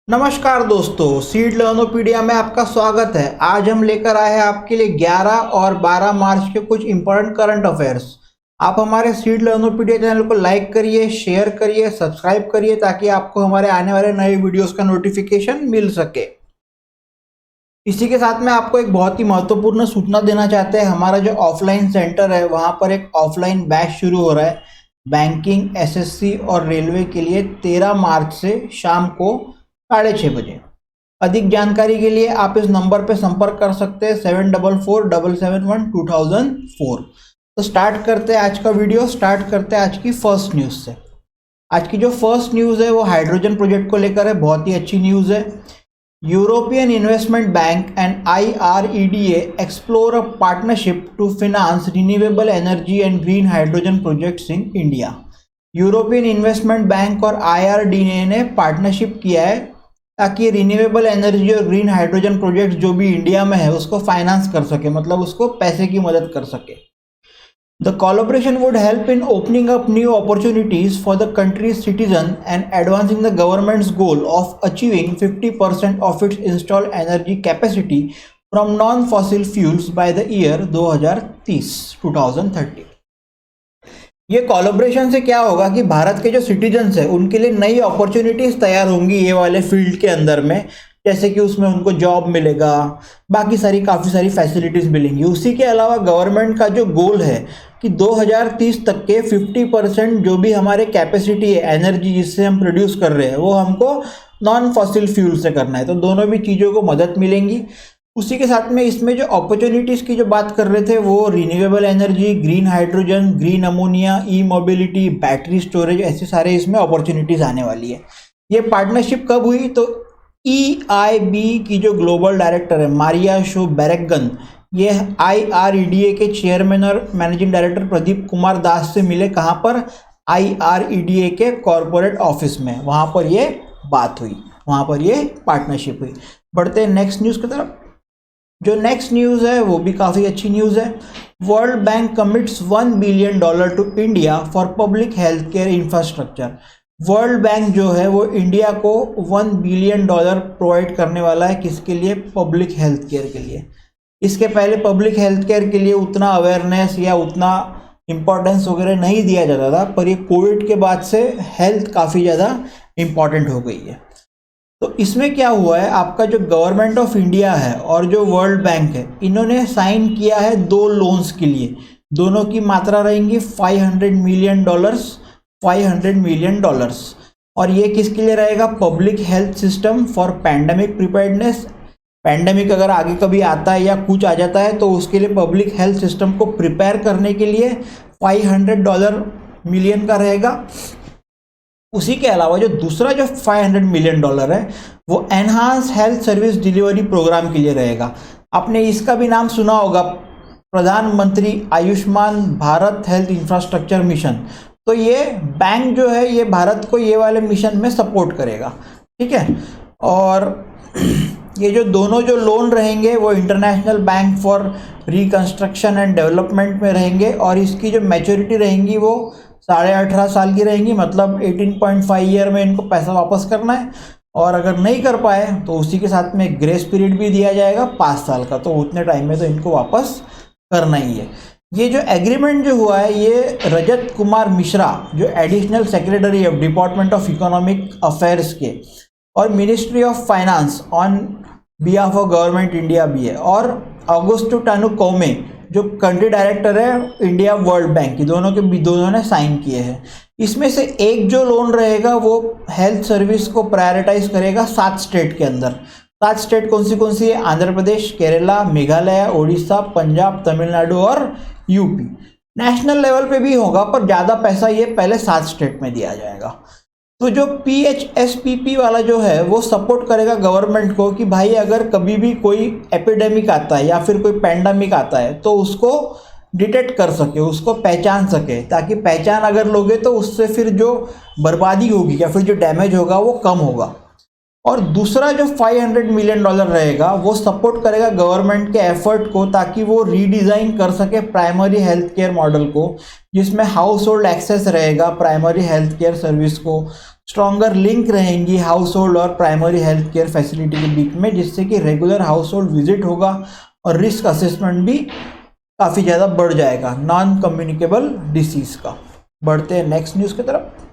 नमस्कार दोस्तों, सीड लर्नोपीडिया में आपका स्वागत है। आज हम लेकर आए हैं आपके लिए 11 और 12 मार्च के कुछ इंपॉर्टेंट करंट अफेयर्स। आप हमारे सीड लर्नोपीडिया चैनल को लाइक करिए, शेयर करिए, सब्सक्राइब करिए ताकि आपको हमारे आने वाले नए वीडियोस का नोटिफिकेशन मिल सके। इसी के साथ में आपको एक बहुत ही महत्वपूर्ण सूचना देना चाहते हैं। हमारा जो ऑफलाइन सेंटर है वहाँ पर एक ऑफलाइन बैच शुरू हो रहा है बैंकिंग, एसएससी और रेलवे के लिए 13 मार्च से शाम को 6:30 बजे। अधिक जानकारी के लिए आप इस नंबर पर संपर्क कर सकते हैं 7447712004। तो स्टार्ट करते हैं आज का वीडियो। स्टार्ट करते हैं आज की फर्स्ट न्यूज़ से। आज की जो फर्स्ट न्यूज़ है वो हाइड्रोजन प्रोजेक्ट को लेकर है। बहुत ही अच्छी न्यूज़ है। European Investment Bank and IREDA explore a partnership to finance renewable energy and green hydrogen projects in India. European Investment Bank और IREDA ने पार्टनरशिप किया है ताकि रिन्यूएबल एनर्जी और ग्रीन हाइड्रोजन प्रोजेक्ट जो भी इंडिया में है उसको फाइनेंस कर सके, मतलब उसको पैसे की मदद कर सके। The collaboration would help in opening up new opportunities for the countries citizen and advancing the governments goal of achieving 50% of its installed energy capacity from non fossil fuels by the year 2030। ये collaboration से क्या होगा कि भारत के जो citizens हैं उनके लिए नई अपॉर्चुनिटीज़ तैयार होंगी ये वाले फील्ड के अंदर में, जैसे कि उसमें उनको जॉब मिलेगा, बाकी काफ़ी सारी फैसिलिटीज़ मिलेंगी। उसी के अलावा गवर्नमेंट का जो गोल है कि 2030 तक के 50% जो भी हमारे कैपेसिटी है एनर्जी जिससे हम प्रोड्यूस कर रहे हैं वो हमको नॉन फॉसिल फ्यूल से करना है। तो दोनों भी चीज़ों को मदद मिलेंगी। उसी के साथ में इसमें जो अपॉर्चुनिटीज़ की जो बात कर रहे थे वो renewable energy, green hydrogen, green ammonia, e mobility, battery storage, ऐसे सारे इसमें अपॉर्चुनिटीज़ आने वाली है। ये पार्टनरशिप कब हुई तो EIB की जो ग्लोबल डायरेक्टर है मारिया शो बैरेगन, ये IREDA के चेयरमैन और मैनेजिंग डायरेक्टर प्रदीप कुमार दास से मिले। कहाँ पर? IREDA के कॉरपोरेट ऑफिस में, वहाँ पर ये बात हुई, वहाँ पर ये पार्टनरशिप हुई। बढ़ते हैं नेक्स्ट न्यूज़ की तरफ। जो नेक्स्ट न्यूज़ है वो भी काफ़ी अच्छी न्यूज़ है। World Bank commits $1 billion to India for public health care infrastructure. World Bank जो है वो इंडिया को $1 बिलियन प्रोवाइड करने वाला है। किसके लिए? पब्लिक हेल्थ केयर के लिए। इसके पहले पब्लिक हेल्थ केयर के लिए उतना अवेयरनेस या उतना इम्पोर्टेंस वगैरह नहीं दिया जाता था, पर ये कोविड के बाद से हेल्थ काफ़ी ज़्यादा इम्पॉर्टेंट हो गई है। तो इसमें क्या हुआ है, आपका जो गवर्नमेंट ऑफ इंडिया है और जो वर्ल्ड बैंक है इन्होंने साइन किया है 2 लोन्स के लिए। दोनों की मात्रा रहेंगी $500 मिलियन, $500 मिलियन। और ये किसके लिए रहेगा? Public health system for pandemic preparedness. Pandemic अगर आगे कभी आता है या कुछ आ जाता है तो उसके लिए पब्लिक हेल्थ सिस्टम को प्रिपेयर करने के लिए $500 मिलियन का रहेगा। उसी के अलावा जो दूसरा जो $500 मिलियन है वो enhance health service delivery program के लिए रहेगा। आपने इसका भी नाम सुना होगा, प्रधानमंत्री Ayushman Bharat health infrastructure mission. तो ये बैंक जो है ये भारत को ये वाले मिशन में सपोर्ट करेगा, ठीक है। और ये जो दोनों जो लोन रहेंगे वो international bank for reconstruction and development में रहेंगे और इसकी जो मैच्योरिटी रहेंगी वो 18.5 साल की रहेंगी, मतलब 18.5 ईयर में इनको पैसा वापस करना है। और अगर नहीं कर पाए तो उसी के साथ में ग्रेस पीरियड भी दिया जाएगा 5 साल का, तो उतने टाइम में तो इनको वापस करना ही है। ये जो एग्रीमेंट जो हुआ है ये रजत कुमार मिश्रा जो additional secretary of department of economic affairs के और ministry of finance on behalf of government India भी है, और ऑगस्टो टानू कौमे जो कंट्री डायरेक्टर है इंडिया वर्ल्ड बैंक की, दोनों ने साइन किए हैं। इसमें से एक जो लोन रहेगा वो हेल्थ सर्विस को प्रायोरिटाइज करेगा 7 स्टेट के अंदर। 7 स्टेट कौन सी है? आंध्र प्रदेश, केरला, मेघालय, उड़ीसा, पंजाब, तमिलनाडु और यूपी। नेशनल लेवल पे भी होगा पर ज़्यादा पैसा ये पहले 7 स्टेट में दिया जाएगा। तो जो PHSPP वाला जो है वो सपोर्ट करेगा गवर्नमेंट को कि भाई अगर कभी भी कोई एपिडेमिक आता है या फिर कोई पैंडेमिक आता है तो उसको डिटेक्ट कर सके, उसको पहचान सके, ताकि पहचान अगर लोगे तो उससे फिर जो बर्बादी होगी या फिर जो डैमेज होगा वो कम होगा। और दूसरा जो $500 मिलियन रहेगा वो सपोर्ट करेगा गवर्नमेंट के एफर्ट को ताकि वो रीडिज़ाइन कर सके प्राइमरी हेल्थ केयर मॉडल को, जिसमें हाउस होल्ड एक्सेस रहेगा प्राइमरी हेल्थ केयर सर्विस को, स्ट्रॉन्गर लिंक रहेंगी हाउस होल्ड और प्राइमरी हेल्थ केयर फैसिलिटी के बीच में, जिससे कि रेगुलर हाउस होल्ड विजिट होगा और रिस्क असेसमेंट भी काफ़ी ज़्यादा बढ़ जाएगा नॉन कम्युनिकेबल डिसीज़ का। बढ़ते हैं नेक्स्ट न्यूज़ की तरफ।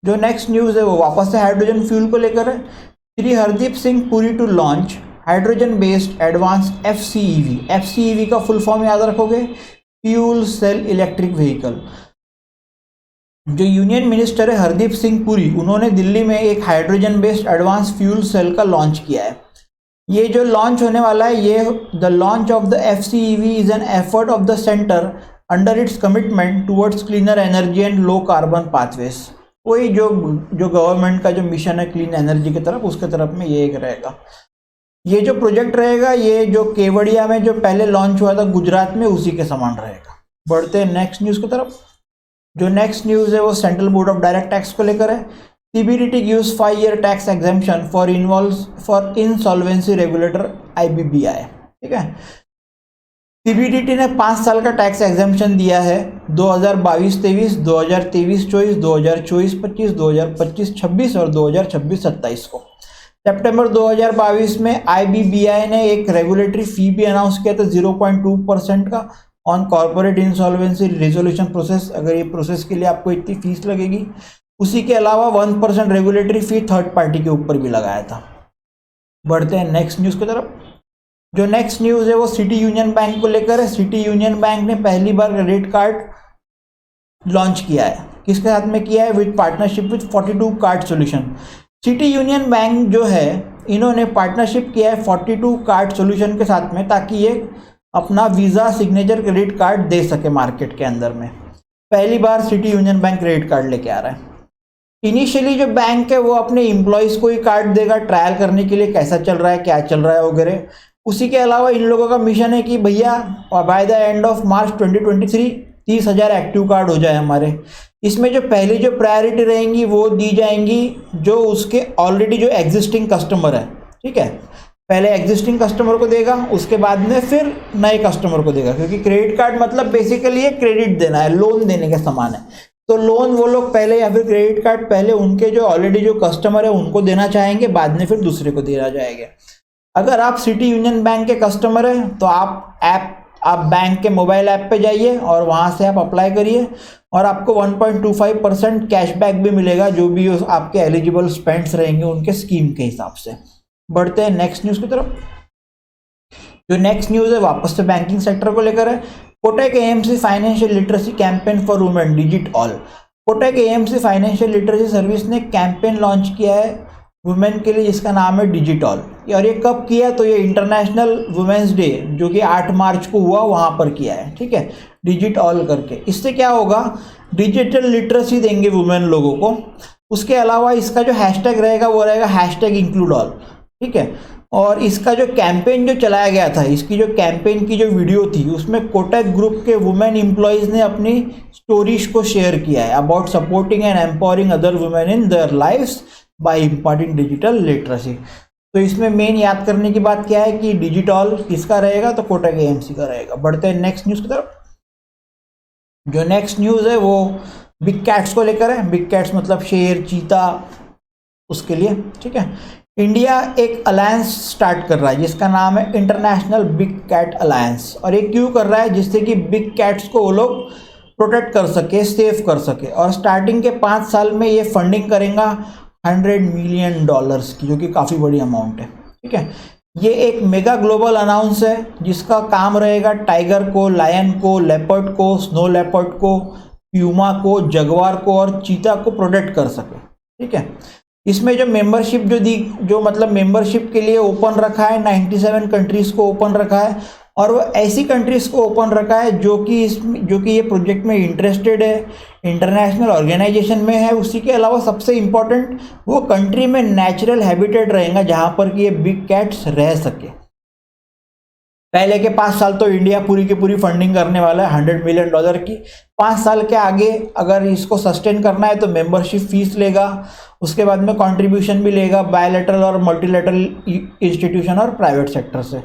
जो नेक्स्ट न्यूज़ है वो वापस से हाइड्रोजन फ्यूल को लेकर है। Shri Hardeep Singh Puri to launch hydrogen based advance FCEV। FCEV का फुल फॉर्म याद रखोगे, फ्यूल सेल इलेक्ट्रिक व्हीकल। जो यूनियन मिनिस्टर है हरदीप सिंह पुरी, उन्होंने दिल्ली में एक hydrogen based advance fuel cell का लॉन्च किया है। ये जो लॉन्च होने वाला है, ये the launch of the FCEV is an effort of the centre under its commitment towards cleaner energy and low carbon pathways. वही जो गवर्नमेंट का जो मिशन है क्लीन एनर्जी की तरफ, उसके तरफ में ये एक रहेगा। ये जो प्रोजेक्ट रहेगा, ये जो केवड़िया में जो पहले लॉन्च हुआ था गुजरात में, उसी के समान रहेगा। बढ़ते हैं नेक्स्ट न्यूज़ की तरफ। जो नेक्स्ट न्यूज़ है वो central board of direct tax को लेकर है। CBDT gives 5-year tax exemption for insolvency regulator IBBI। ठीक है, CBDT ने 5 साल का टैक्स एग्जेम्पशन दिया है 2022-23, 2023-24, 2024-25, 2025-26 और 2026-27 को। सितंबर 2022 में IBBI ने एक रेगुलेटरी फी भी अनाउंस किया था 0.2% का on corporate insolvency resolution process. अगर ये प्रोसेस के लिए आपको इतनी फीस लगेगी। उसी के अलावा 1% रेगुलेटरी फी थर्ड पार्टी के ऊपर भी लगाया था। बढ़ते हैं नेक्स्ट न्यूज़ की तरफ। जो नेक्स्ट न्यूज़ है वो सिटी यूनियन बैंक को लेकर है। सिटी यूनियन बैंक ने पहली बार क्रेडिट कार्ड लॉन्च किया है। किसके साथ में किया है? With partnership with 42 card solution. City Union bank जो है, इन्होंने पार्टनरशिप किया है 42 कार्ड सॉल्यूशन के साथ में, ताकि ये अपना वीज़ा सिग्नेचर क्रेडिट कार्ड दे सके मार्केट के अंदर में। पहली बार City Union Bank credit card लेके आ रहा है। इनिशियली जो बैंक है वो अपने एम्प्लॉयज़ को ही कार्ड देगा ट्रायल करने के लिए, कैसा चल रहा है, क्या चल रहा है वगैरह। उसी के अलावा इन लोगों का मिशन है कि भैया by the end of March 2023 30,000 active card हो जाए हमारे। इसमें जो पहली जो प्रायोरिटी रहेंगी वो दी जाएंगी जो उसके ऑलरेडी जो एग्जिस्टिंग कस्टमर है। ठीक है, पहले एग्जिस्टिंग कस्टमर को देगा, उसके बाद में फिर नए कस्टमर को देगा, क्योंकि क्रेडिट कार्ड मतलब बेसिकली ये क्रेडिट देना है, लोन देने के समान है। तो लोन वो लोग पहले, या फिर क्रेडिट कार्ड पहले उनके जो ऑलरेडी जो कस्टमर है उनको देना चाहेंगे, बाद में फिर दूसरे को दिया जाएगा। अगर आप सिटी यूनियन बैंक के कस्टमर हैं तो आप बैंक के मोबाइल ऐप पे जाइए और वहाँ से आप अप्लाई करिए और आपको 1.25% कैशबैक भी मिलेगा, जो भी आपके एलिजिबल स्पेंड्स रहेंगे उनके स्कीम के हिसाब से। बढ़ते हैं नेक्स्ट न्यूज़ की तरफ। जो नेक्स्ट न्यूज़ है वापस से बैंकिंग सेक्टर को लेकर है। Kotak AMC financial literacy campaign for women digit all. Kotak AMC financial literacy service ने कैंपेन लॉन्च किया है वुमेन के लिए, जिसका नाम है डिजिट ऑल। और ये कब किया? तो ये इंटरनेशनल वुमेन्स डे जो कि 8 मार्च को हुआ, वहाँ पर किया है। ठीक है, डिजिट ऑल करके। इससे क्या होगा? डिजिटल लिटरेसी देंगे वुमेन लोगों को। उसके अलावा इसका जो हैशटैग रहेगा वो रहेगा #includeall। ठीक है, और इसका जो कैंपेन जो चलाया गया था, इसकी जो कैंपेन की जो वीडियो थी, उसमें कोटक ग्रुप के वुमेन एम्प्लॉयज़ ने अपनी स्टोरीज को शेयर किया है about supporting and empowering other women in their lifes by imparting digital literacy. तो इसमें मेन याद करने की बात क्या है कि डिजिटल किसका रहेगा? तो कोटक AMC का रहेगा। बढ़ते हैं नेक्स्ट न्यूज़ की तरफ। जो नेक्स्ट न्यूज़ है वो बिग कैट्स को लेकर है। बिग कैट्स मतलब शेर, चीता, उसके लिए। ठीक है, इंडिया एक अलायंस स्टार्ट कर रहा है जिसका नाम है इंटरनेशनल बिग कैट अलायंस। और ये क्यों कर रहा है? जिससे कि बिग कैट्स को वो लोग प्रोटेक्ट कर सके, सेफ कर सके। और स्टार्टिंग के 5 साल में ये फंडिंग करेगा $100 मिलियन की, जो कि काफ़ी बड़ी अमाउंट है। ठीक है, ये एक मेगा ग्लोबल अनाउंस है जिसका काम रहेगा टाइगर को, लायन को, लेपर्ड को, स्नो लेपर्ड को, प्यूमा को, जगवार को और चीता को प्रोटेक्ट कर सके। ठीक है, इसमें जो मेंबरशिप जो मतलब मेंबरशिप के लिए ओपन रखा है 97 कंट्रीज़ को ओपन रखा है। और वो ऐसी कंट्रीज़ को ओपन रखा है जो कि ये प्रोजेक्ट में इंटरेस्टेड है, इंटरनेशनल ऑर्गेनाइजेशन में है। उसी के अलावा सबसे इम्पोर्टेंट, वो कंट्री में नेचुरल हैबिटेट रहेगा जहाँ पर कि ये बिग कैट्स रह सके। पहले के 5 साल तो इंडिया पूरी की पूरी फंडिंग करने वाला है $100 मिलियन की। 5 साल के आगे अगर इसको सस्टेन करना है तो मेंबरशिप फीस लेगा, उसके बाद में कंट्रीब्यूशन भी लेगा बायलैटरल और मल्टीलैटरल इंस्टीट्यूशन और प्राइवेट सेक्टर से।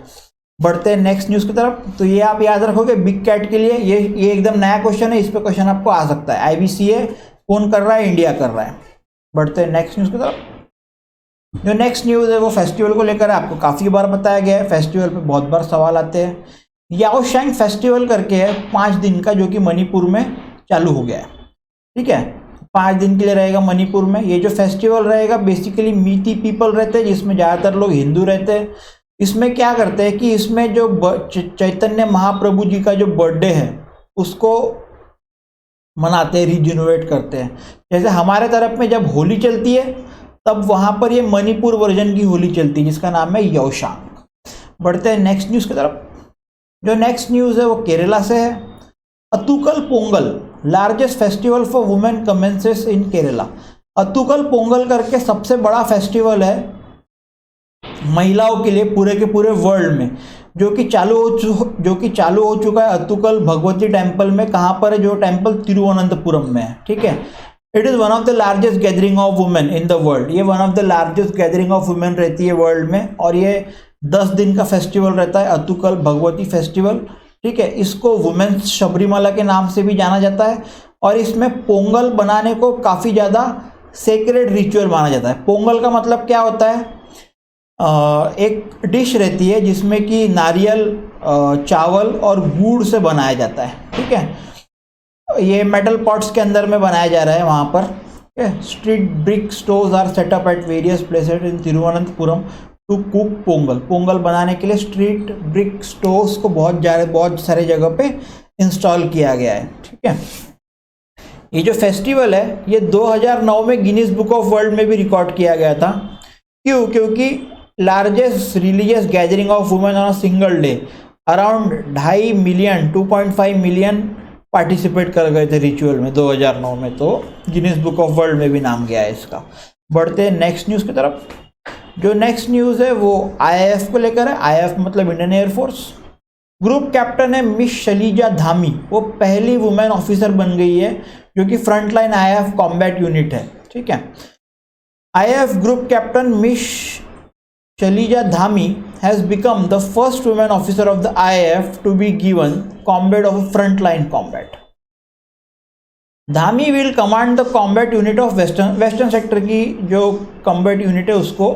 बढ़ते हैं नेक्स्ट न्यूज़ की तरफ। तो ये आप याद रखोगे बिग कैट के लिए, ये एकदम नया क्वेश्चन है, इस पे क्वेश्चन आपको आ सकता है। IBCA कौन कर रहा है? इंडिया कर रहा है। बढ़ते हैं नेक्स्ट न्यूज़ की तरफ। जो नेक्स्ट न्यूज़ है वो फेस्टिवल को लेकर है। आपको काफ़ी बार बताया गया है, फेस्टिवल पे बहुत बार सवाल आते हैं। याओशांग फेस्टिवल करके है 5 दिन का, जो कि मणिपुर में चालू हो गया है। ठीक है, 5 दिन के लिए रहेगा मणिपुर में। ये जो फेस्टिवल रहेगा बेसिकली मीती पीपल रहते हैं, जिसमें ज़्यादातर लोग हिंदू रहते हैं। इसमें क्या करते हैं कि इसमें जो चैतन्य महाप्रभु जी का जो बर्थडे है उसको मनाते हैं, रिजिनोवेट करते हैं। जैसे हमारे तरफ में जब होली चलती है तब वहाँ पर ये मणिपुर वर्जन की होली चलती है, जिसका नाम है याओशांग। बढ़ते हैं नेक्स्ट न्यूज़ की तरफ। जो नेक्स्ट न्यूज़ है वो केरला से है। Attukal Pongal, largest festival for women commences in Kerala. Attukal Pongal करके सबसे बड़ा फेस्टिवल है महिलाओं के लिए पूरे के पूरे वर्ल्ड में, जो कि चालू हो चुका है अतुकल भगवती टेम्पल में। कहाँ पर है? जो टेम्पल तिरुवनंतपुरम में है। ठीक है, it is one of the largest gathering of women in the world. ये one of the largest gathering of women रहती है वर्ल्ड में, और ये 10 दिन का फेस्टिवल रहता है, अतुकल भगवती फेस्टिवल। ठीक है, इसको वुमेन्स शबरीमला के नाम से भी जाना जाता है, और इसमें पोंगल बनाने को काफ़ी ज़्यादा सेक्रेड रिचुअल माना जाता है। पोंगल का मतलब क्या होता है? एक डिश रहती है जिसमें कि नारियल, चावल और गुड़ से बनाया जाता है। ठीक है, ये मेटल पॉट्स के अंदर में बनाया जा रहा है वहाँ पर। Street brick stoves are set up at various places in Thiruvananthapuram to cook pongal. Pongal बनाने के लिए स्ट्रीट ब्रिक स्टोव्स को बहुत सारे जगह पे इंस्टॉल किया गया है। ठीक है, ये जो फेस्टिवल है ये 2009 में गिनीज बुक ऑफ वर्ल्ड में भी रिकॉर्ड किया गया था। क्यों? क्योंकि largest religious gathering of women on a single day, around 2.5 million 2.5 million participate कर गए थे रिचुअल में 2009 में, तो गिनीज बुक ऑफ वर्ल्ड में भी नाम गया है इसका। बढ़ते हैं नेक्स्ट न्यूज़ की तरफ। जो नेक्स्ट न्यूज़ है वो आईएएफ को लेकर है। आईएएफ मतलब इंडियन एयरफोर्स। ग्रुप कैप्टन है मिस शलीजा धामी, वो पहली वुमेन ऑफिसर बन गई है जो कि फ्रंटलाइन आईएएफ कॉम्बैट यूनिट है। ठीक है, IAF group captain miss Shaliza Dhami has become the first woman officer of the IAF to be given combat of frontline combat. Dhami will command the combat unit of western sector की जो combat unit है उसको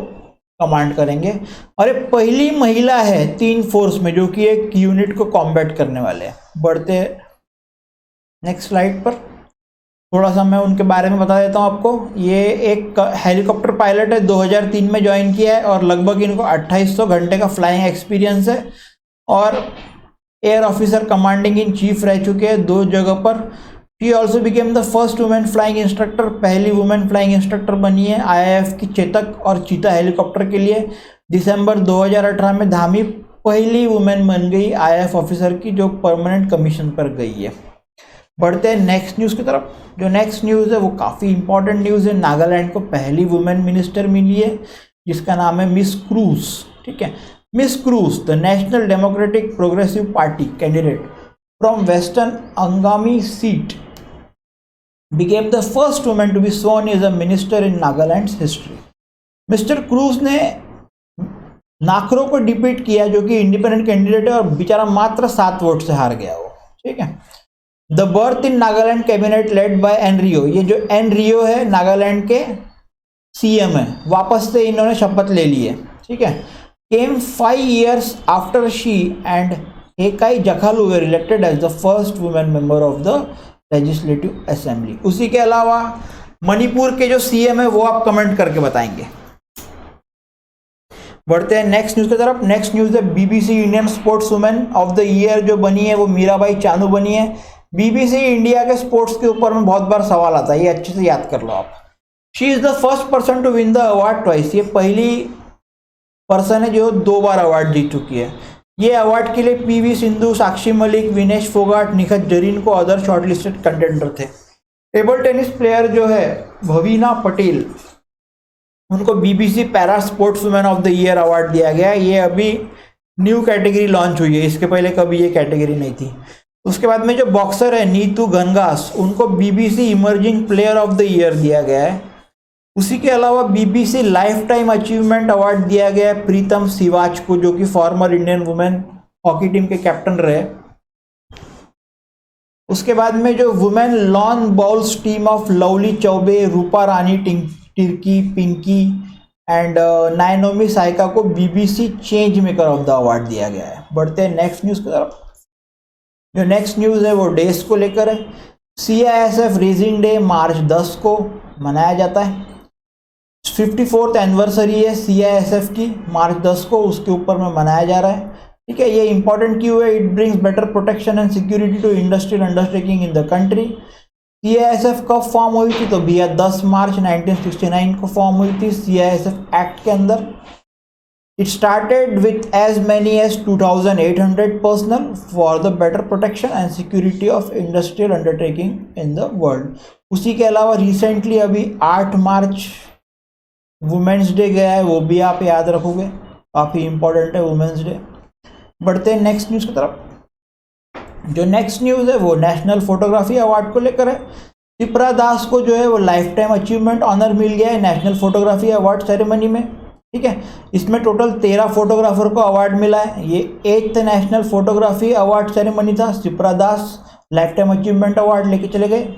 command करेंगे, और ये पहली महिला है 3 फोर्स में जो कि एक यूनिट को कॉम्बैट करने वाले हैं। बढ़ते नेक्स्ट स्लाइड पर। थोड़ा सा मैं उनके बारे में बता देता हूँ आपको। ये एक हेलीकॉप्टर पायलट है, 2003 में ज्वाइन किया है, और लगभग इनको 2800 घंटे का फ्लाइंग एक्सपीरियंस है, और air officer commanding in chief रह चुके हैं 2 जगह पर। She also became the first women flying instructor, पहली वुमेन फ्लाइंग इंस्ट्रक्टर बनी है आईएएफ की चेतक और चीता हेलीकॉप्टर के लिए। दिसंबर 2018 में धामी पहली वुमेन बन गई आईएएफ ऑफिसर की जो परमानेंट कमीशन पर गई है। बढ़ते हैं नेक्स्ट न्यूज़ की तरफ। जो नेक्स्ट न्यूज़ है वो काफ़ी इंपॉर्टेंट न्यूज़ है। नागालैंड को पहली वुमेन मिनिस्टर मिली है जिसका नाम है मिस क्रूज। ठीक है, miss cruise the national democratic progressive party candidate from western Angami seat became the first woman to be sworn as a minister in Nagaland's history. Mister cruise ने नाखरो को डिफीट किया जो कि इंडिपेंडेंट कैंडिडेट है, और बेचारा मात्र 7 वोट से हार गया वो। ठीक है, the berth in Nagaland cabinet led by N Rio. ये जो एन रियो है नागालैंड के सीएम है, वापस से इन्होंने शपथ ले ली है। ठीक है, came 5 years after she and एकाई Jakhalu were elected as the first women member of the legislative assembly. उसी के अलावा मणिपुर के जो सीएम है वो आप कमेंट करके बताएंगे। बढ़ते हैं नेक्स्ट न्यूज़ की तरफ। नेक्स्ट न्यूज़ है BBC Indian sports women of the year जो बनी है वो मीराबाई चानू बनी है। बीबीसी इंडिया के स्पोर्ट्स के ऊपर में बहुत बार सवाल आता है, ये अच्छे से याद कर लो आप। She is the first person to win the award twice. ये पहली पर्सन है जो 2 बार अवार्ड जीत चुकी है। ये अवार्ड के लिए पीवी सिंधु, साक्षी मलिक, विनेश फोगाट, निखत जरीन को अदर शॉर्टलिस्टेड कंटेंडर थे। टेबल टेनिस प्लेयर जो है भवीना पटेल, उनको BBC para sports women of the year award दिया गया। ये अभी न्यू कैटेगरी लॉन्च हुई है, इसके पहले कभी ये कैटेगरी नहीं थी। उसके बाद में जो बॉक्सर है नीतू घनघास, उनको BBC emerging player of the year दिया गया है। उसी के अलावा BBC lifetime achievement award दिया गया है प्रीतम सिवाच को, जो कि former Indian women hockey team के कैप्टन रहे। उसके बाद में जो women lawn bowls team of Lovely Choubey, Rupa Rani Tirkey Pinky and Nayanmoni Saikia को BBC change maker of the award दिया गया है। बढ़ते हैं नेक्स्ट न्यूज़ की तरफ। जो नेक्स्ट न्यूज़ है वो डेज को लेकर है। CISF रेजिंग डे मार्च 10 को मनाया जाता है। 54th एनिवर्सरी है CISF की, मार्च 10 को उसके ऊपर में मनाया जा रहा है। ठीक है, ये इंपॉर्टेंट क्यों है? It brings better protection and security to industrial undertaking in the country. CISF कब फॉर्म हुई थी? तो भैया 10 मार्च 1969 को फॉर्म हुई थी CISF एक्ट के अंदर। It started with as many as 2800 personnel for the better protection and security of industrial undertaking in the world. उसी के अलावा रिसेंटली अभी 8 मार्च वुमेंस डे गया है, वो भी आप याद रखोगे, काफ़ी इंपॉर्टेंट है वुमेंस डे। बढ़ते हैं नेक्स्ट न्यूज़ की तरफ। जो नेक्स्ट न्यूज़ है वो नेशनल फोटोग्राफी अवार्ड को लेकर है। शिप्रा दास को जो है वो लाइफ टाइम अचीवमेंट ऑनर मिल गया है नेशनल फोटोग्राफी अवार्ड सेरेमनी में। ठीक है, इसमें टोटल 13 फोटोग्राफर को अवार्ड मिला है। ये 8th national photography award ceremony था। शिप्रा दास लाइफ टाइम अचीवमेंट अवार्ड लेके चले गए।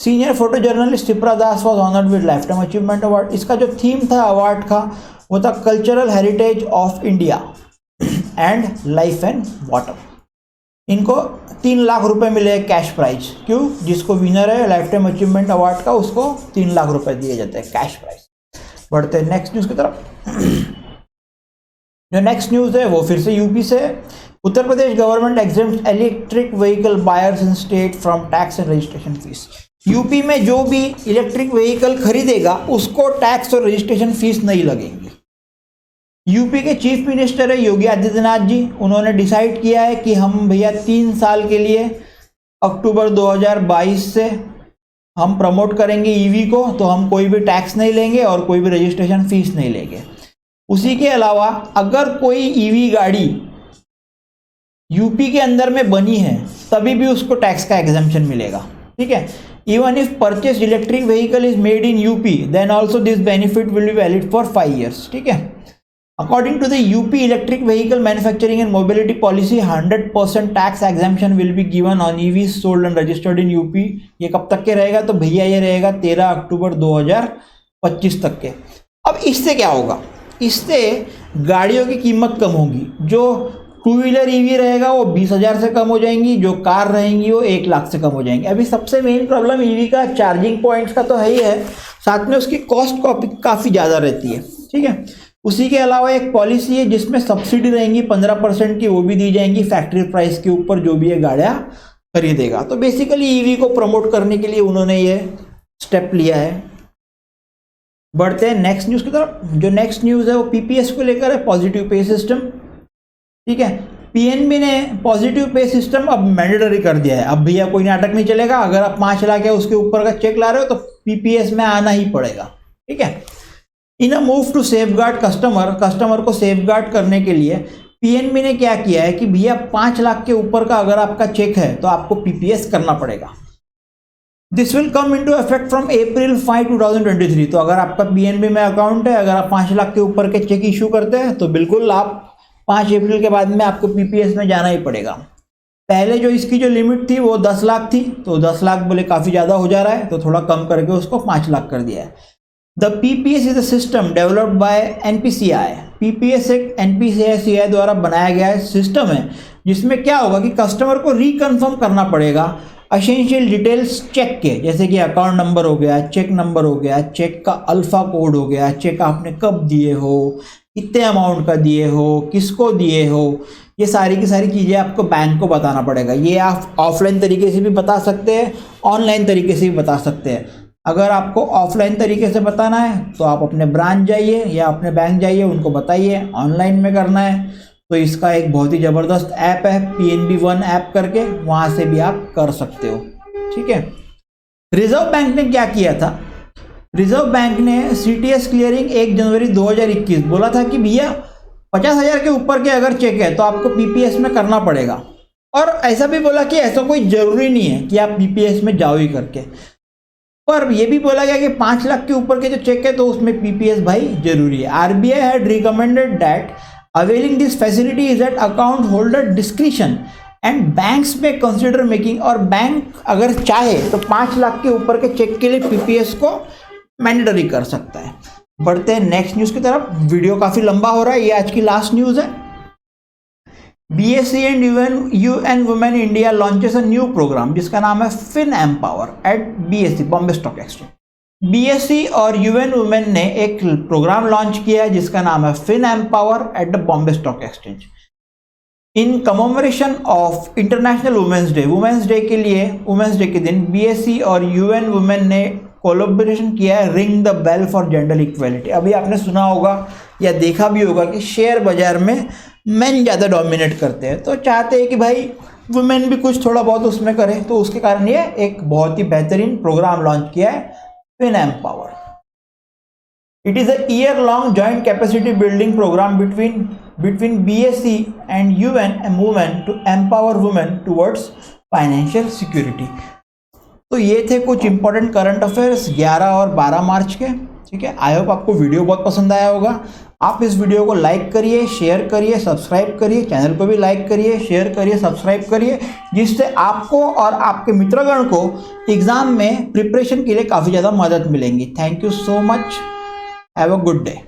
Senior photo journalist Shipra Das was honoured with life time achievement award. इसका जो थीम था अवार्ड का वो था cultural heritage of India and life and water. इनको 3 लाख रुपए मिले कैश प्राइज। क्यों? जिसको विनर है लाइफ टाइम अचीवमेंट अवार्ड का उसको 3 लाख रुपए दिए जाते हैं कैश प्राइज। बढ़ते हैं नेक्स्ट न्यूज़ की तरफ। जो नेक्स्ट न्यूज़ है वो फिर से यूपी से है। Uttar Pradesh government exempt electric vehicle buyers in state from tax and registration fees. UP में जो भी इलेक्ट्रिक व्हीकल खरीदेगा उसको टैक्स और रजिस्ट्रेशन फीस नहीं लगेंगी। यूपी के चीफ मिनिस्टर है योगी आदित्यनाथ जी, उन्होंने डिसाइड किया है कि हम भैया 3 साल के लिए अक्टूबर 2022 से हम प्रमोट करेंगे ईवी को, तो हम कोई भी टैक्स नहीं लेंगे और कोई भी रजिस्ट्रेशन फीस नहीं लेंगे। उसी के अलावा अगर कोई ईवी गाड़ी यूपी के अंदर में बनी है तभी भी उसको टैक्स का एग्जम्पशन मिलेगा। ठीक है, even if purchase electric vehicle is made in UP then also this benefit will be valid for 5 years। ठीक है, According to the UP Electric Vehicle Manufacturing and Mobility Policy, 100% tax exemption will be given on EVs sold and registered in UP। ये कब तक के रहेगा? तो भैया ये रहेगा 13 अक्टूबर 2025 तक के। अब इससे क्या होगा? इससे गाड़ियों की कीमत कम होगी। जो 2 व्हीलर ईवी रहेगा वो 20,000 से कम हो जाएंगी, जो कार रहेंगी वो 1 लाख से कम हो जाएंगी। अभी सबसे मेन प्रॉब्लम ईवी का चार्जिंग पॉइंट्स का तो है ही है, साथ में उसकी कॉस्ट काफ़ी ज़्यादा रहती है। ठीक है, उसी के अलावा एक पॉलिसी है जिसमें सब्सिडी रहेंगी 15% की, वो भी दी जाएंगी फैक्ट्री प्राइस के ऊपर जो भी ये गाड़ियाँ खरीदेगा। तो बेसिकली ईवी को प्रमोट करने के लिए उन्होंने ये स्टेप लिया है। बढ़ते हैं नेक्स्ट न्यूज़ की तरफ। जो नेक्स्ट न्यूज़ है वो PPS को लेकर है, पॉजिटिव पे सिस्टम। ठीक है, PNB ने पॉजिटिव पे सिस्टम अब मैंडेटरी कर दिया है। अब भैया कोई नाटक नहीं चलेगा, अगर आप 5 लाख या उसके ऊपर का चेक ला रहे हो तो PPS में आना ही पड़ेगा। ठीक है, in a move to safeguard customer को सेफगार्ड करने के लिए PNB ने क्या किया है कि भैया 5 लाख के ऊपर का अगर आपका चेक है तो आपको PPS करना पड़ेगा। This will come into effect from April 5, 2023। तो अगर आपका PNB में अकाउंट है, अगर आप 5 लाख के ऊपर के चेक इशू करते हैं तो बिल्कुल आप 5 अप्रैल के बाद में आपको PPS में जाना ही पड़ेगा। पहले जो इसकी जो लिमिट थी वो 10 लाख थी, तो 10 लाख बोले काफ़ी ज़्यादा हो जा रहा है, तो थोड़ा कम करके उसको 5 लाख कर दिया है। The PPS is a system developed by NPCI। PPS एक NPCI द्वारा बनाया गया है सिस्टम है, जिसमें क्या होगा कि कस्टमर को रिकन्फर्म करना पड़ेगा एसेंशियल डिटेल्स चेक के, जैसे कि अकाउंट नंबर हो गया, चेक नंबर हो गया, चेक का अल्फा कोड हो गया, चेक आपने कब दिए हो, कितने अमाउंट का दिए हो, किसको दिए हो, ये सारी की सारी चीज़ें आपको बैंक को बताना पड़ेगा। ये आप ऑफलाइन तरीके से भी बता सकते हैं, ऑनलाइन तरीके से भी बता सकते हैं। अगर आपको ऑफलाइन तरीके से बताना है तो आप अपने ब्रांच जाइए या अपने बैंक जाइए, उनको बताइए। ऑनलाइन में करना है तो इसका एक बहुत ही ज़बरदस्त ऐप है PNB One ऐप करके, वहाँ से भी आप कर सकते हो। ठीक है, रिजर्व बैंक ने क्या किया था? रिजर्व बैंक ने CTS क्लियरिंग 1 जनवरी 2021 बोला था कि भैया 50,000 के ऊपर के अगर चेक है तो आपको PPS में करना पड़ेगा। और ऐसा भी बोला कि ऐसा कोई ज़रूरी नहीं है कि आप PPS में जाओ ही करके, पर यह भी बोला गया कि 5 लाख के ऊपर के जो चेक है तो उसमें PPS भाई जरूरी है। RBI had recommended that availing this facility is at account holder discretion and banks may consider making। और बैंक अगर चाहे तो 5 लाख के ऊपर के चेक के लिए PPS को मैंडेटरी कर सकता है। बढ़ते हैं नेक्स्ट न्यूज़ की तरफ। वीडियो काफ़ी लंबा हो रहा है, ये आज की लास्ट न्यूज़ है। BSE and UN women India launches a new programme जिसका नाम है fin empower at BSE Bombay stock exchange. BSE और UN वुमेन ने एक प्रोग्राम लॉन्च किया है जिसका नाम है fin empower at the Bombay stock exchange in commemoration of international women's day. Women's day के लिए, वुमेन्स डे के दिन BSE और UN वुमेन ने कोलैबोरेशन किया है ring the bell for gender equality. अभी आपने सुना होगा या देखा भी होगा कि शेयर बाजार में मेन ज़्यादा डोमिनेट करते हैं, तो चाहते हैं कि भाई वुमेन भी कुछ थोड़ा बहुत उसमें करे, तो उसके कारण ये एक बहुत ही बेहतरीन प्रोग्राम लॉन्च किया है fin empower. It is a year-long joint capacity building program between BSE and UN and women to empower women towards financial security। तो ये थे कुछ इंपॉर्टेंट करंट अफेयर्स 11 और 12 मार्च के। ठीक है, आई होप आपको वीडियो बहुत पसंद आया होगा। आप इस वीडियो को लाइक करिए, शेयर करिए, सब्सक्राइब करिए, चैनल को भी लाइक करिए, शेयर करिए, सब्सक्राइब करिए, जिससे आपको और आपके मित्रगण को एग्जाम में प्रिपरेशन के लिए काफ़ी ज़्यादा मदद मिलेंगी। Thank you so much. Have a good day.